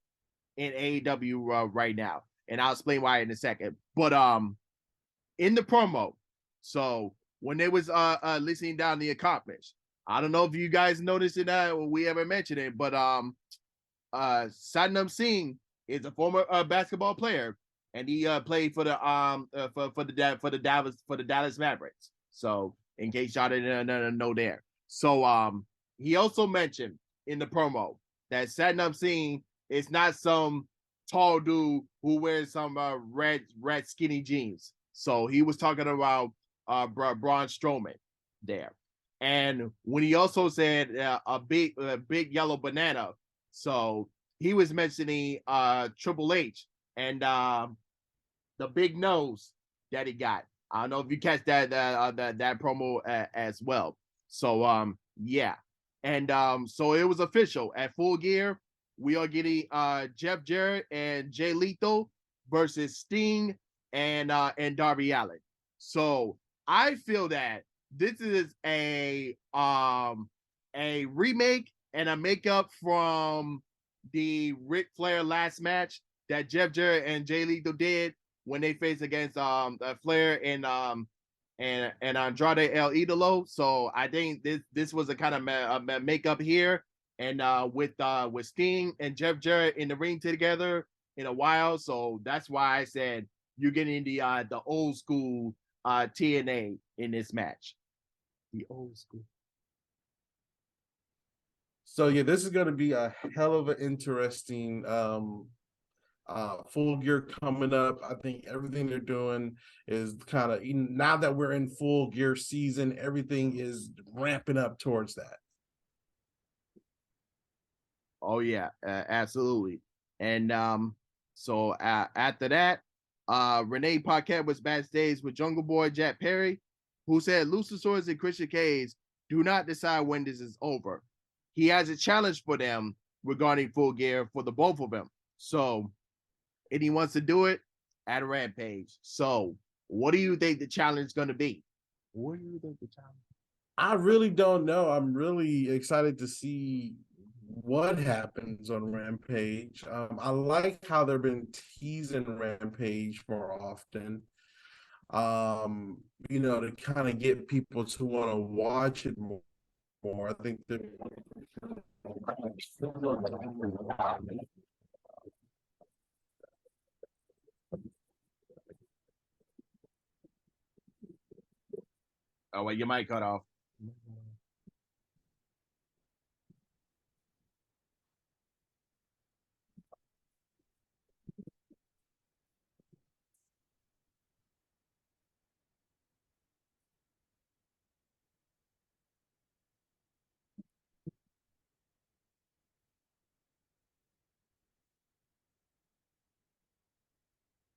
in AEW right now, and I'll explain why in a second. But in the promo, so when they was listening down the accomplishments, I don't know if you guys noticed it or we ever mentioned it, but Satnam Singh is a former basketball player, and he played for the Dallas Mavericks. So in case y'all didn't know there. So he also mentioned in the promo that Satnam Singh is not some tall dude who wears some red skinny jeans. So he was talking about Braun Strowman there. And when he also said a big yellow banana, so he was mentioning Triple H and the big nose that he got. I don't know if you catch that promo as well. So yeah, and so it was official at Full Gear. We are getting Jeff Jarrett and Jay Lethal versus Sting and Darby Allin. So I feel that this is a remake and a makeup from the Ric Flair last match that Jeff Jarrett and Jay Lethal did when they faced against Flair and Andrade El Idolo. So I think this was a kind of makeup here, and with Sting and Jeff Jarrett in the ring together in a while. So that's why I said you're getting the old school TNA in this match. The old school. So yeah, this is going to be a hell of an interesting Full Gear coming up. I think everything they're doing is kind of, now that we're in Full Gear season, everything is ramping up towards that. Oh yeah, absolutely. And so after that, Renee Paquette was backstage with Jungle Boy Jack Perry, who said Luchasaurus and Christian Cage do not decide when this is over. He has a challenge for them regarding Full Gear for the both of them. So and he wants to do it at a Rampage. So, what do you think the challenge is going to be? What do you think the challenge? I really don't know. I'm really excited to see what happens on Rampage. I like how they've been teasing Rampage more often. To kind of get people to want to watch it more. I think that Oh, well, you might cut off.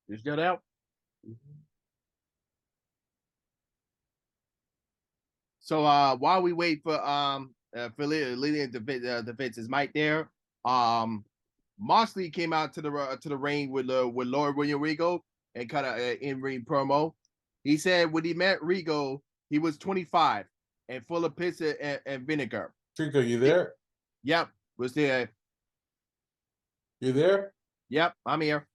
You still there? So while we wait for Leland to fix his mic there, Moxley came out to the ring with Lord William Regal and cut an in-ring promo. He said when he met Regal, he was 25 and full of piss and vinegar. Trico, you there? Yep, was there. You there? Yep, I'm here.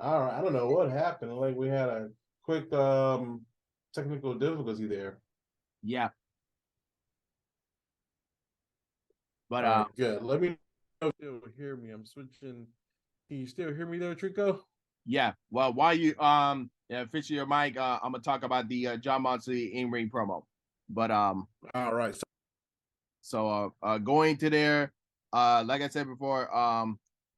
All right. I don't know what happened. Like we had a quick technical difficulty there. Yeah, but All right, good. Let me know if you still hear me. I'm switching. Can you still hear me there, Trico? yeah. Well, while you fix your mic, I'm gonna talk about the John Moxley in-ring promo. But All right. So going to there, like I said before,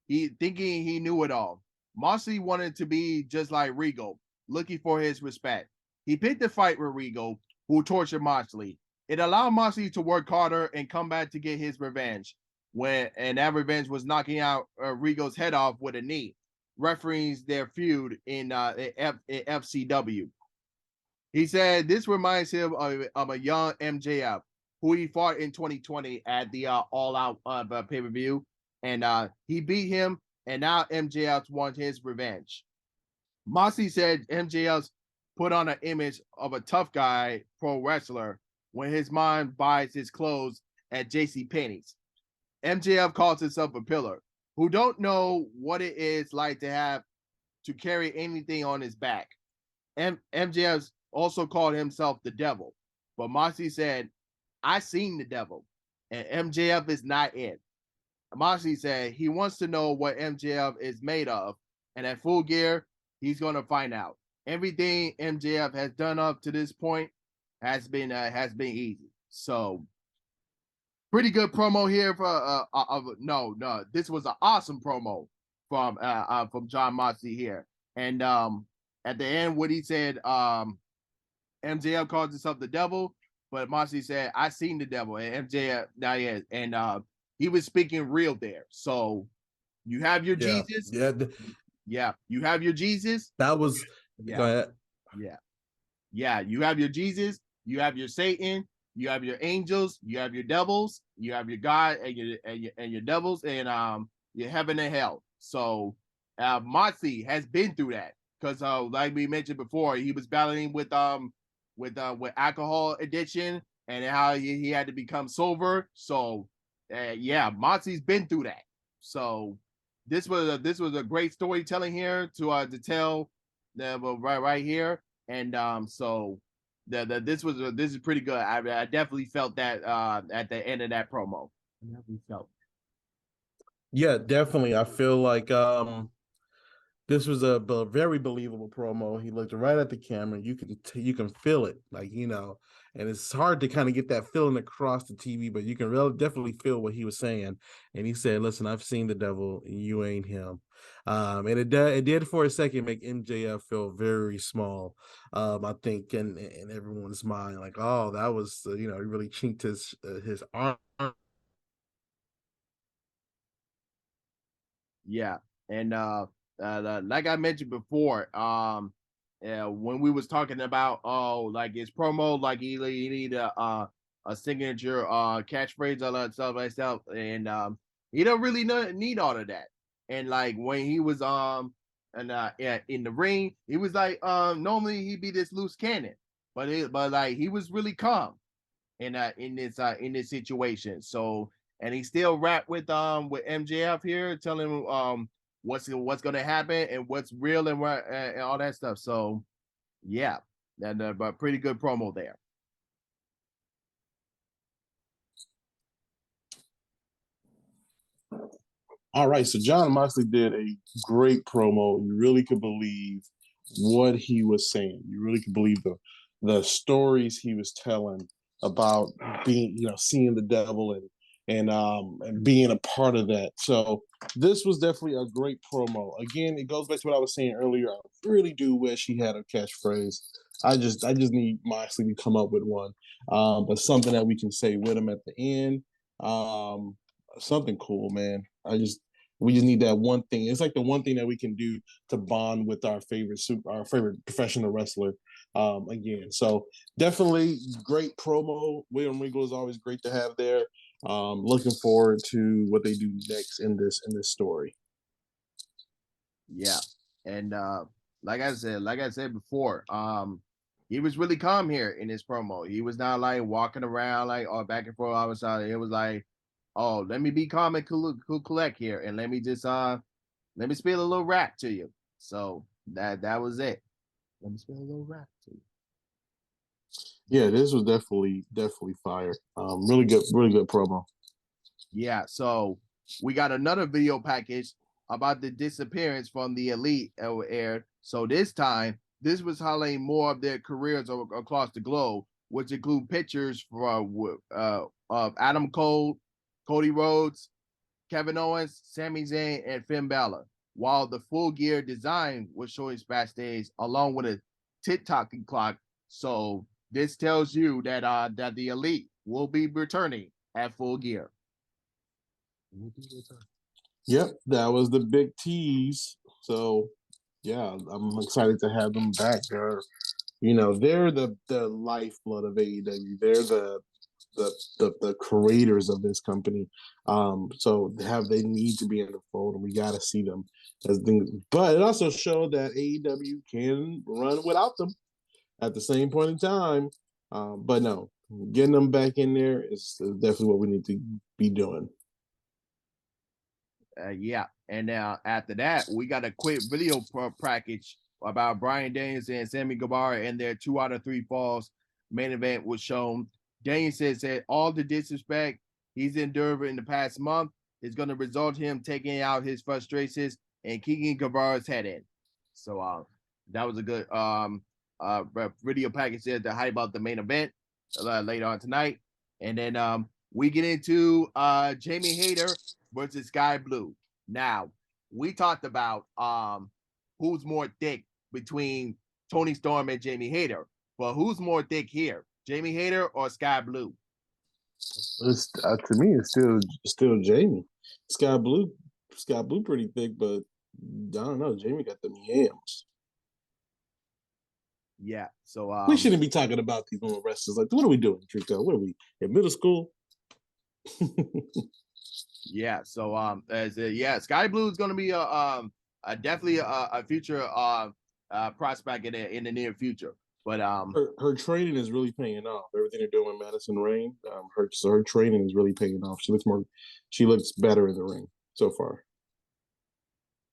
he thinking he knew it all. Moxley wanted to be just like Regal, looking for his respect. He picked the fight with Regal, who tortured Moxley. It allowed Moxley to work harder and come back to get his revenge. And that revenge was knocking out Regal's head off with a knee, refereeing their feud in FCW. He said this reminds him of a young MJF who he fought in 2020 at the All Out pay per view, and he beat him. And now MJF wants his revenge. Moxley said MJF put on an image of a tough guy pro wrestler when his mind buys his clothes at J.C. Penney's. MJF calls himself a pillar who don't know what it is like to have to carry anything on his back. MJF also called himself the devil, but Moxley said, I seen the devil, and MJF is not it. Moxley said he wants to know what MJF is made of, and at Full Gear, he's going to find out. Everything MJF has done up to this point has been easy. So, pretty good promo here for no, this was an awesome promo from John Moxley here, and at the end, what he said, MJF calls himself the devil. But Moxley said, I seen the devil. And MJF, now he is. And he was speaking real there. So you have your Jesus. Yeah. Yeah. You have your Jesus. That was, yeah. Go ahead. Yeah. Yeah. You have your Jesus. You have your Satan. You have your angels. You have your devils. You have your God and your devils and your heaven and hell. So Moxley has been through that. Because like we mentioned before, he was battling with alcohol addiction and how he had to become sober. So yeah, Moxley's been through that. So this was a great storytelling here to tell right here. And so this is pretty good. I definitely felt that at the end of that promo. I definitely felt. Yeah, definitely. I feel like this was a very believable promo. He looked right at the camera. You can feel it, like, and it's hard to kind of get that feeling across the TV, but you can really definitely feel what he was saying. And he said, "Listen, I've seen the devil. You ain't him." And it did for a second make MJF feel very small. I think in everyone's mind, like, oh, that was he really chinked his arm. Yeah, and like I mentioned before, when we was talking about like his promo, like he need a signature catchphrase, all that stuff, and he don't really need all of that. and like when he was yeah, in the ring, he was like normally he'd be this loose cannon, but like he was really calm in this situation. So and he still rapped with MJF here, telling him what's gonna happen and what's real and all that stuff. So yeah, and but pretty good promo there. All right, so John Moxley did a great promo. You really could believe what he was saying. You really could believe the stories he was telling about being, seeing the devil and being a part of that. So this was definitely a great promo. Again, it goes back to what I was saying earlier. I really do wish he had a catchphrase. I just need Moxley to come up with one, but something that we can say with him at the end. Um, Something cool, man. We just need that one thing. It's like the one thing that we can do to bond with our favorite professional wrestler again. So definitely great promo. William Regal is always great to have there. Looking forward to what they do next in this story. Yeah, and like I said before, he was really calm here in this promo. He was not like walking around like back and forth all the time. It was like, oh, let me be calm and cool collect here, and let me just let me spill a little rap to you. So that was it. Let me spill a little rap to you. Yeah, this was definitely fire. Really good promo. Yeah, so we got another video package about the disappearance from the Elite aired. So this time, this was highlighting more of their careers across the globe, which include pictures of Adam Cole, Cody Rhodes, Kevin Owens, Sami Zayn, and Finn Balor. While the full gear design was showing backstage along with a tick-tocking clock. So this tells you that the Elite will be returning at full gear. Yep, that was the big tease. So yeah, I'm excited to have them back. They're the lifeblood of AEW. They're the creators of this company. So they need to be in the fold, and we got to see them as things. But it also showed that AEW can run without them at the same point in time. But no, getting them back in there is definitely what we need to be doing. Yeah, and now after that, we got a quick video package about Bryan Danielson and Sammy Guevara and their 2 out of 3 falls. Main event was shown. Danielson said all the disrespect he's endured in the past month is going to result in him taking out his frustrations and kicking Guevara's head in. So that was a good video package there to hype out the main event later on tonight. And then we get into Jamie Hayter versus Sky Blue. Now, we talked about who's more thick between Tony Storm and Jamie Hayter, but who's more thick here, Jamie Hayter or Sky Blue? To me, it's still Jamie. Sky Blue pretty thick, but I don't know. Jamie got them yams. Yeah, so we shouldn't be talking about these little wrestlers. Like, what are we doing, Trico? What are we in middle school? Yeah, so Sky Blue is going to be definitely a future prospect in the near future. But her training is really paying off. Everything they're doing with Madison Rain, her training is really paying off. She looks better in the ring so far.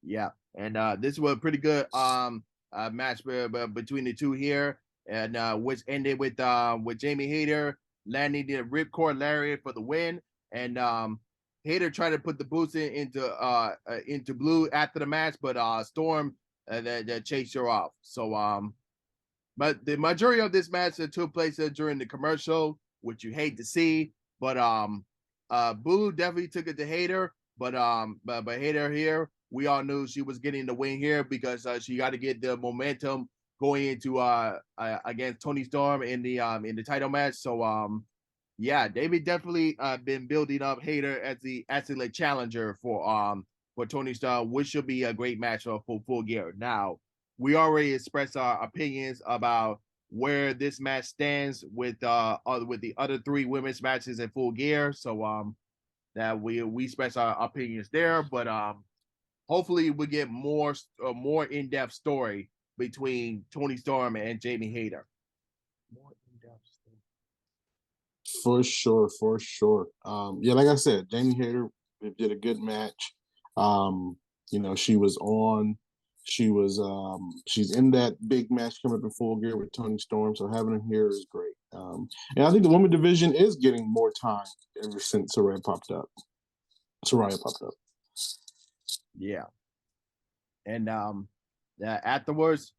Yeah, and this was a pretty good match between the two here, and which ended with Jamie Hayter landing the ripcord lariat for the win, and Hayter tried to put the boost into Blue after the match, but Storm that chased her off. So but the majority of this match took place during the commercial, which you hate to see, but Blue definitely took it to Hayter, but Hayter here, we all knew she was getting the win here because she got to get the momentum going into against Tony Storm in the title match. So yeah, they've definitely been building up Hayter as the challenger for Tony Storm, which should be a great match for full gear. Now, we already expressed our opinions about where this match stands with the other 3 women's matches in full gear. So that we express our opinions there, but hopefully we get more in-depth story between Tony Storm and Jamie Hayter. More in-depth story. For sure, for sure. Yeah, like I said, Jamie Hayter did a good match. You know, she was on. She's in that big match coming up in Full Gear with Tony Storm, so having her here is great. And I think the women division is getting more time ever since Soraya popped up. Yeah, and afterwards,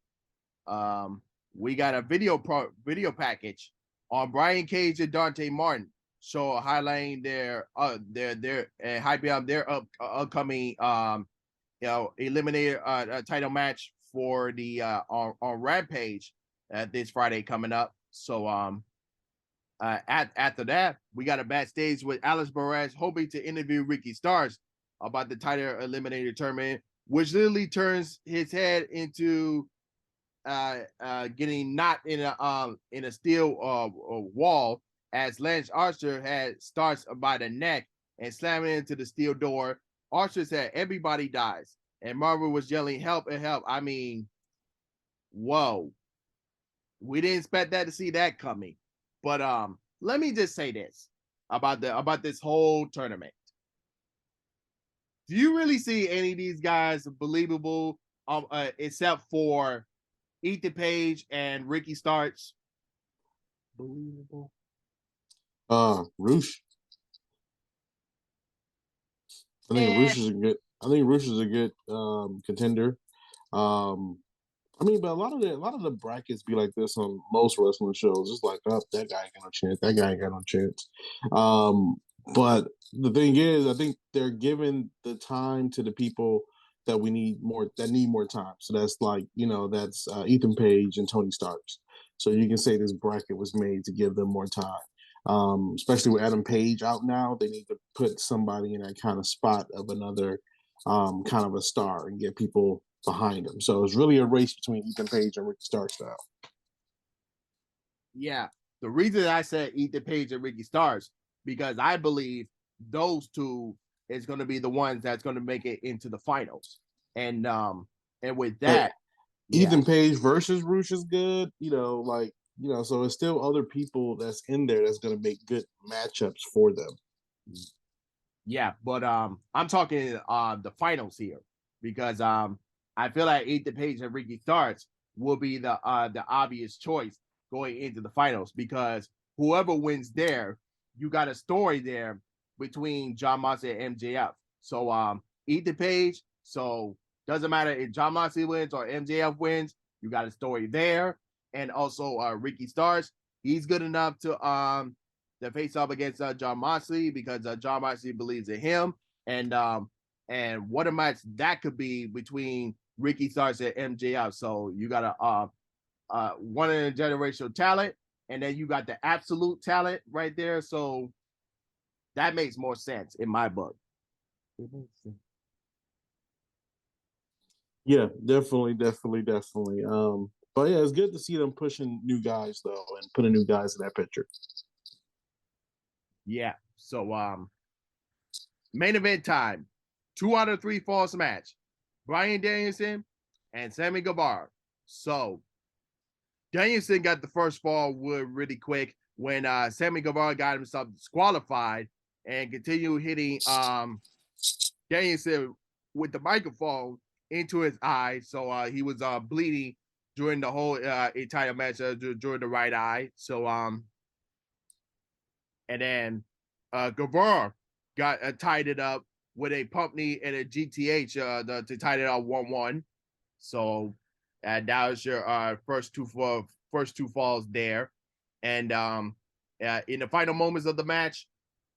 we got a video package on Brian Cage and Dante Martin, so highlighting their hyping up their upcoming eliminator title match for the on Rampage this Friday coming up. So after that, we got a backstage with Alex Perez hoping to interview Ricky Starks about the title eliminator tournament, which literally turns his head into getting knocked in a steel wall as Lance Archer had Starks by the neck and slamming into the steel door. Archer said everybody dies, and Marvel was yelling help and help. I mean, whoa, we didn't expect that to see that coming. But let me just say this about this whole tournament. Do you really see any of these guys believable except for Ethan Page and Ricky Starks? Believable. Roosh. I think Roosh is a good. I think Roosh is a good contender. I mean, but a lot of the brackets be like this on most wrestling shows. It's like, oh, that guy ain't got no chance. That guy ain't got no chance. But the thing is, I think they're giving the time to the people that need more time. So that's like, you know, that's Ethan Page and Tony Starks. So you can say this bracket was made to give them more time. Especially with Adam Page out now, they need to put somebody in that kind of spot of another kind of a star and get people behind him. So it's really a race between Ethan Page and Ricky Starks now. Yeah. The reason I said Ethan Page and Ricky Starks, because I believe those two is going to be the ones that's going to make it into the finals. And with that, Ethan Page versus Roosh is good, you know, like, you know, so it's still other people that's in there that's going to make good matchups for them. Yeah, but I'm talking the finals here, because I feel like Ethan Page and Ricky Starks will be the obvious choice going into the finals, because whoever wins there, you got a story there between John Moxley and MJF. So Ethan Page, so doesn't matter if John Moxley wins or MJF wins, you got a story there. And also Ricky Starks, he's good enough to face up against John Moxley, because John Moxley believes in him. And what a match that could be between Ricky Starks and MJF. So you got a one in a generational talent, and then you got the absolute talent right there. So that makes more sense in my book. Yeah, definitely. But yeah, it's good to see them pushing new guys though, and putting new guys in that picture. Yeah. So main event time. 2 out of 3 falls match. Bryan Danielson and Sammy Guevara. So Danielson got the first fall really quick when Sammy Guevara got himself disqualified and continued hitting Danielson with the microphone into his eye. So he was bleeding during the whole entire match during the right eye. So and then Guevara got tied it up with a pump knee and a GTH to tie it up 1-1. So that was your first two falls there. And in the final moments of the match,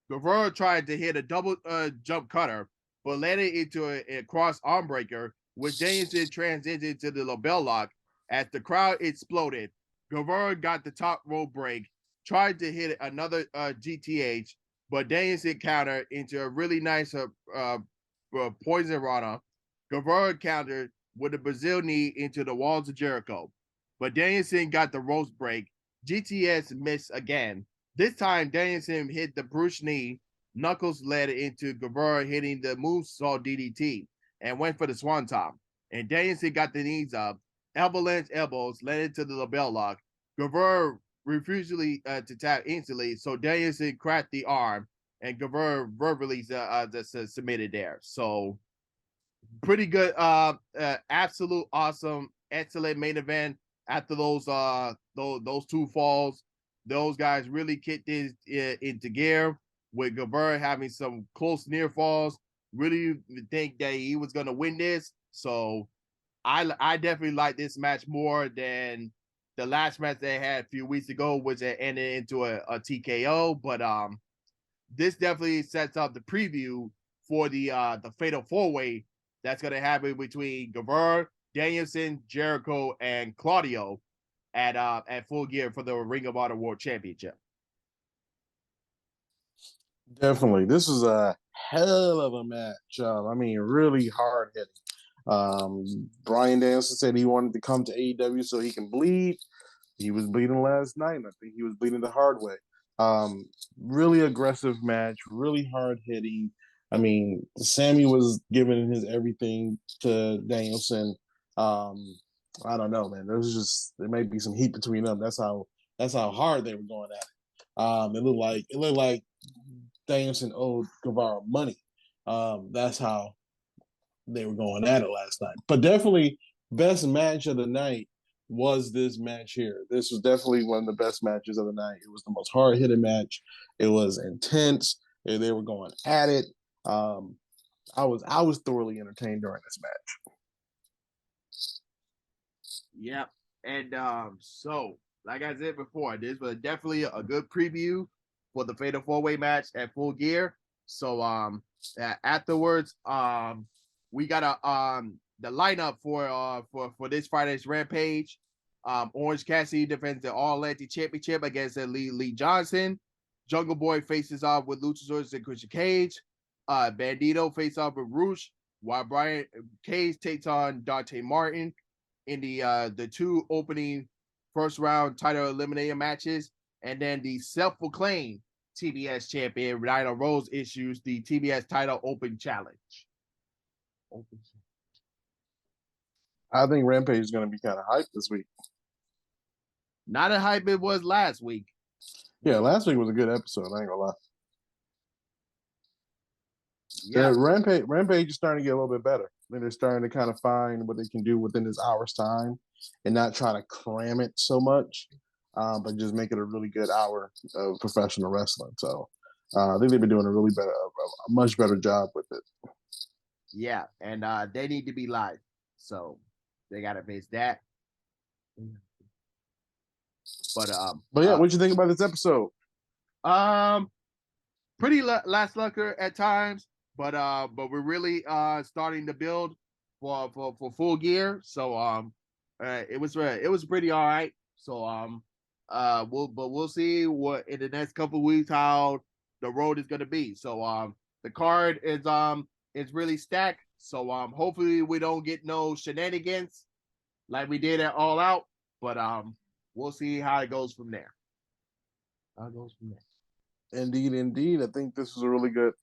Guevara tried to hit a double jump cutter, but landed into a cross arm breaker, which Danielson transitioned to the label lock. As the crowd exploded, Guevara got the top rope break, tried to hit another GTH, but Danielson countered into a really nice poison rana. Guevara countered with a Brazil knee into the walls of Jericho, but Danielson got the roast break. GTS missed again. This time, Danielson hit the Bruce knee. Knuckles led into Guevara hitting the moonsault DDT. and went for the swanton. And Danielson got the knees up, avalanche elbows led into the label lock. Guevara refused to tap instantly, so Danielson cracked the arm, and Guevara verbally submitted there. So pretty good, absolute awesome, excellent main event. After those two falls, those guys really kicked this into gear. With Guevara having some close near falls, really think that he was gonna win this. So I definitely like this match more than the last match they had a few weeks ago, which ended into a TKO. But this definitely sets up the preview for the Fatal 4-Way that's going to happen between Guevara, Danielson, Jericho, and Claudio at Full Gear for the Ring of Honor World Championship. Definitely, this is a hell of a match. I mean, really hard hitting. Bryan Danielson said he wanted to come to AEW so he can bleed. He was bleeding last night, and I think he was bleeding the hard way. Really aggressive match, really hard hitting. I mean, Sammy was giving his everything to Danielson. I don't know, man. There may be some heat between them. That's how hard they were going at it. It looked like Danielson owed Guevara money. That's how they were going at it last night. But definitely, best match of the night was this match here. This was definitely one of the best matches of the night. It was the most hard hitting match. It was intense. They were going at it. I was thoroughly entertained during this match. Yep. And so, like I said before, this was definitely a good preview for the Fatal 4-Way match at Full Gear. So afterwards, we got the lineup for this Friday's Rampage. Orange Cassidy defends the All Atlantic Championship against Lee Johnson. Jungle Boy faces off with Luchasaurus and Christian Cage. Bandito faces off with Roosh, while Brian Cage takes on Dante Martin in the two opening first round title eliminator matches. And then the self-proclaimed TBS champion, Rhino Rose, issues the TBS title open challenge. I think Rampage is going to be kind of hyped this week. Not as hype it was last week. Yeah, last week was a good episode. I ain't gonna lie. Yeah, Rampage is starting to get a little bit better. They're starting to kind of find what they can do within this hour's time, and not try to cram it so much, but just make it a really good hour of professional wrestling. So I think they've been doing a much better job with it. Yeah, and they need to be live, so they got to face that. But yeah, what you think about this episode? Pretty lackluster at times, but we're really starting to build for Full Gear. So it was pretty all right. So we'll see what in the next couple of weeks how the road is gonna be. So the card is really stacked. So hopefully we don't get no shenanigans like we did at All Out. But we'll see how it goes from there. Indeed. I think this was a really good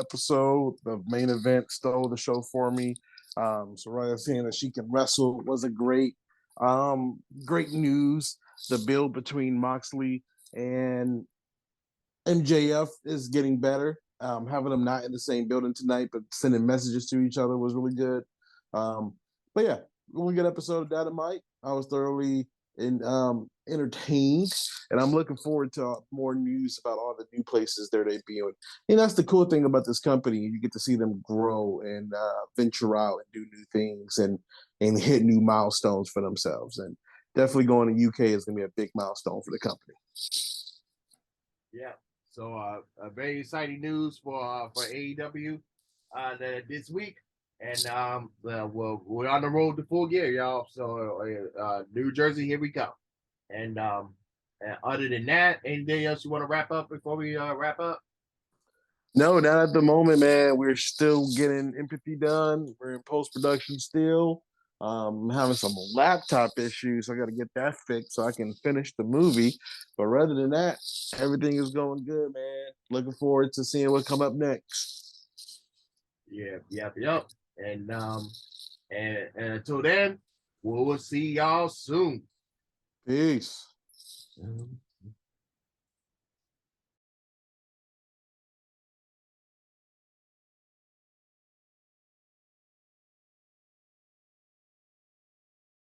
episode. The main event stole the show for me. Soraya saying that she can wrestle was a great news. The build between Moxley and MJF is getting better. Having them not in the same building tonight, but sending messages to each other was really good. But yeah, really good episode of Dynamite. I was thoroughly entertained, and I'm looking forward to more news about all the new places they're debuting. And that's the cool thing about this company. You get to see them grow and venture out and do new things and hit new milestones for themselves. And definitely going to UK is going to be a big milestone for the company. Yeah. So very exciting news for AEW this week. And we're on the road to Full Gear, y'all. So New Jersey, here we go. And other than that, anything else you want to wrap up before we wrap up? No, not at the moment, man. We're still getting empathy done. We're in post-production still. I'm having some laptop issues. So I got to get that fixed so I can finish the movie. But rather than that, everything is going good, man. Looking forward to seeing what come up next. Yep. And until then, we will see y'all soon. Peace.